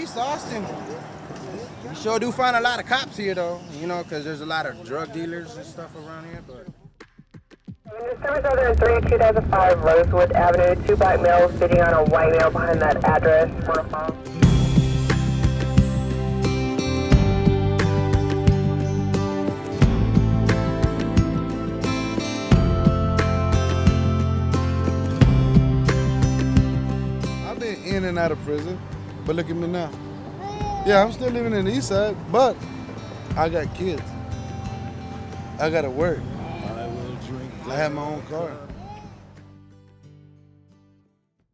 East Austin. You sure do find a lot of cops here, though, you know, because there's a lot of drug dealers and stuff around here, but... 7003, 2005, Rosewood Avenue, 2 black males sitting on a white male behind that address. I've been in and out of prison, but look at me now. Yeah, I'm still living in the east side, but I got kids. I gotta work. I have my own car.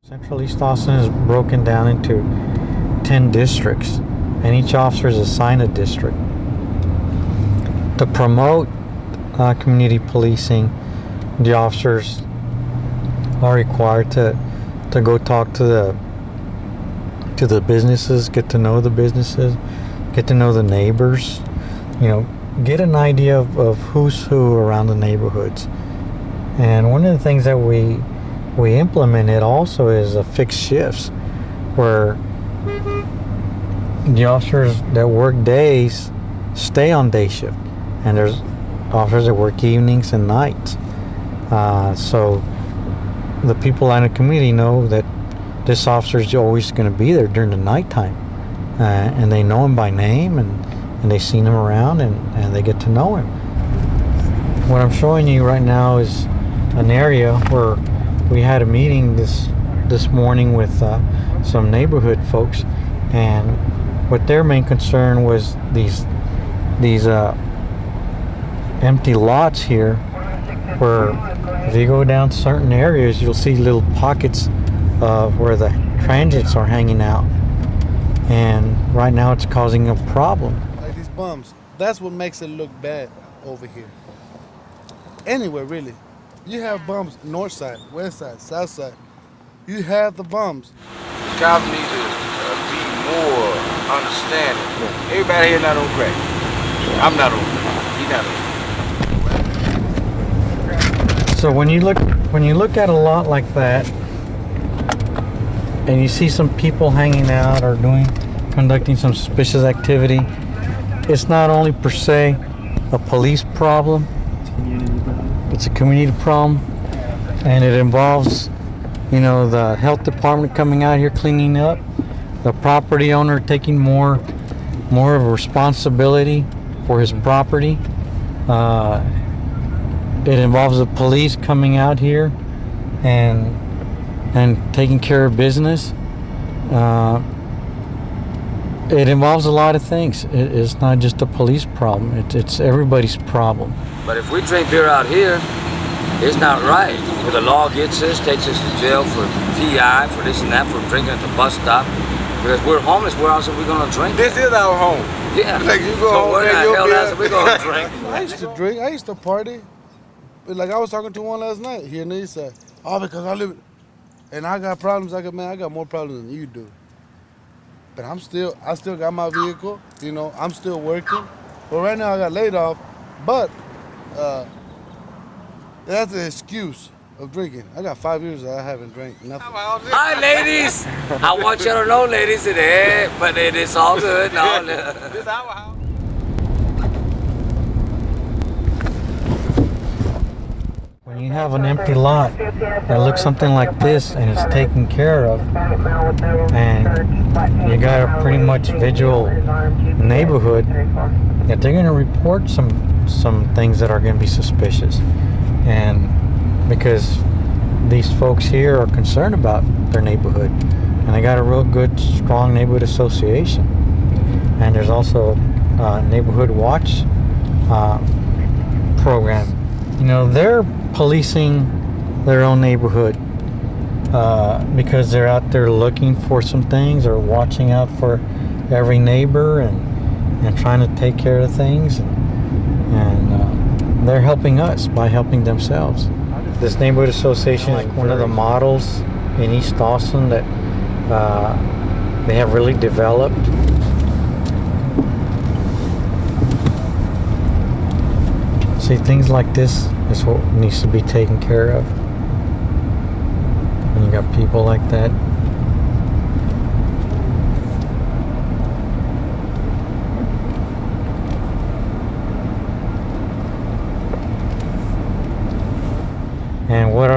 Central East Austin is broken down into 10 districts, and each officer is assigned a district. To promote community policing, the officers are required to go talk to the businesses, get to know the businesses, get to know the neighbors, you know, get an idea of who's who around the neighborhoods. And one of the things that we implemented also is a fixed shifts, where the officers that work days stay on day shift, and there's officers that work evenings and nights. So the people in the community know that this officer is always going to be there during the nighttime, and they know him by name, and they've seen him around, and they get to know him. What I'm showing you right now is an area where we had a meeting this morning with some neighborhood folks, and what their main concern was these empty lots here, where if you go down certain areas, you'll see little pockets where the transits are hanging out, and right now it's causing a problem. Like these bums, that's what makes it look bad over here. Anywhere really. You have bums north side, west side, south side. You have the bums. The cops need to be more understanding. Everybody here not on crack. I'm not on crack. He not on. So when you look at a lot like that, and you see some people hanging out or conducting some suspicious activity, it's not only per se a police problem, it's a community problem, and it involves, you know, the health department coming out here cleaning up, the property owner taking more of a responsibility for his property. It involves the police coming out here and taking care of business. It involves a lot of things. It's not just a police problem. It's everybody's problem. But if we drink beer out here, it's not right. If the law gets us, takes us to jail for PI, for this and that, for drinking at the bus stop. Because we're homeless, where else are we going to drink? This is our home. Yeah. Like you go So home, where the drink your hell beer. else are we going to drink? I used to drink. I used to party. But like I was talking to one last night here in the east side. Oh, because I live, and I got problems. I got more problems than you do. But I still got my vehicle. You know, I'm still working. But right now I got laid off. But that's an excuse of drinking. I got 5 years that I haven't drank nothing. Hi, ladies. I want you to know, ladies, but it's all good. No, This our house. When you have an empty lot that looks something like this and it's taken care of, and you got a pretty much visual neighborhood, that they're going to report some things that are going to be suspicious. And because these folks here are concerned about their neighborhood, and they got a real good, strong neighborhood association. And there's also a neighborhood watch program. You know, they're policing their own neighborhood because they're out there looking for some things, or watching out for every neighbor and trying to take care of things, and they're helping us by helping themselves. This neighborhood association is one of the models in East Austin that they have really developed. See, things like this is what needs to be taken care of. And you got people like that.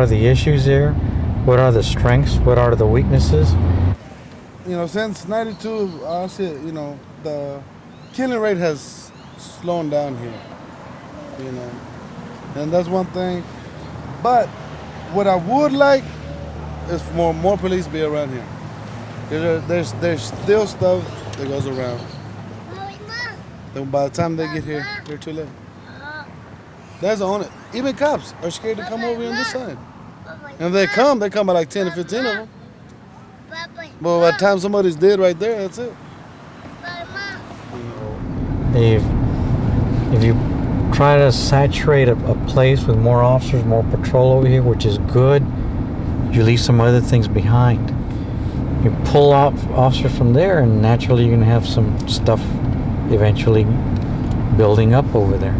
are the issues there? What are the strengths? What are the weaknesses? You know, since '92, I see it, you know, the killing rate has slowed down here. You know, and that's one thing. But what I would like is for more police be around here. There's still stuff that goes around. And by the time they get here, they're too late. That's the only. Even cops are scared to come over on this side. And if they come by like 10 or 15 of them. But by the time somebody's dead right there, that's it. If you try to saturate a place with more officers, more patrol over here, which is good, you leave some other things behind. You pull off officers from there, and naturally you're going to have some stuff eventually building up over there.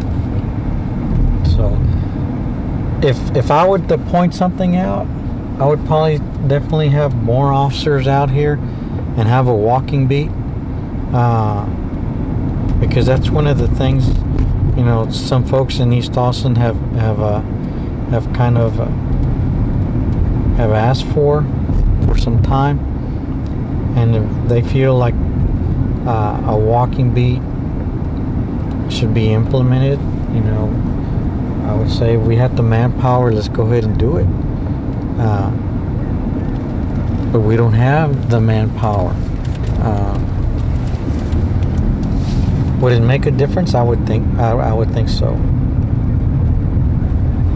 So if I were to point something out, I would probably definitely have more officers out here and have a walking beat, because that's one of the things, you know, some folks in East Austin have kind of have asked for some time, and if they feel like a walking beat should be implemented, you know, I would say if we have the manpower, let's go ahead and do it. But we don't have the manpower. Would it make a difference? I would think so.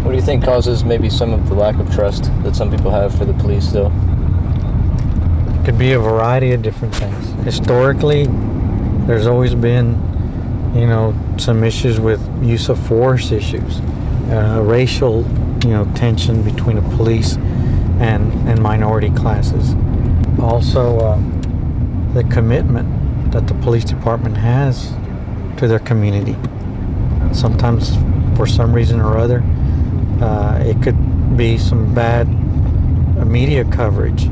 What do you think causes maybe some of the lack of trust that some people have for the police, though? It could be a variety of different things. Historically, there's always been, you know, some issues with use of force issues, racial, you know, tension between the police and minority classes. Also, the commitment that the police department has to their community. Sometimes, for some reason or other, it could be some bad media coverage.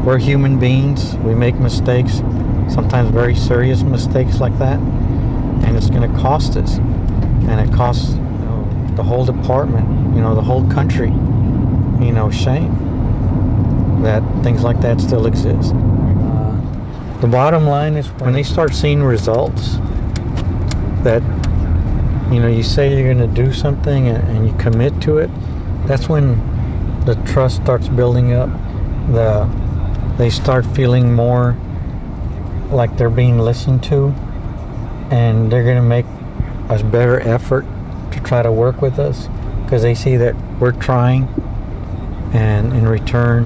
We're human beings. We make mistakes, sometimes very serious mistakes like that, and it's going to cost us. And it costs, you know, the whole department, you know, the whole country, you know, shame that things like that still exist. The bottom line is when they start seeing results that, you know, you say you're going to do something and you commit to it, that's when the trust starts building up. They start feeling more like they're being listened to, and they're going to make a better effort to try to work with us because they see that we're trying, and in return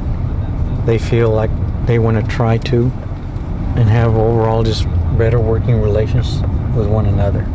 they feel like they want to try to and have overall just better working relations with one another.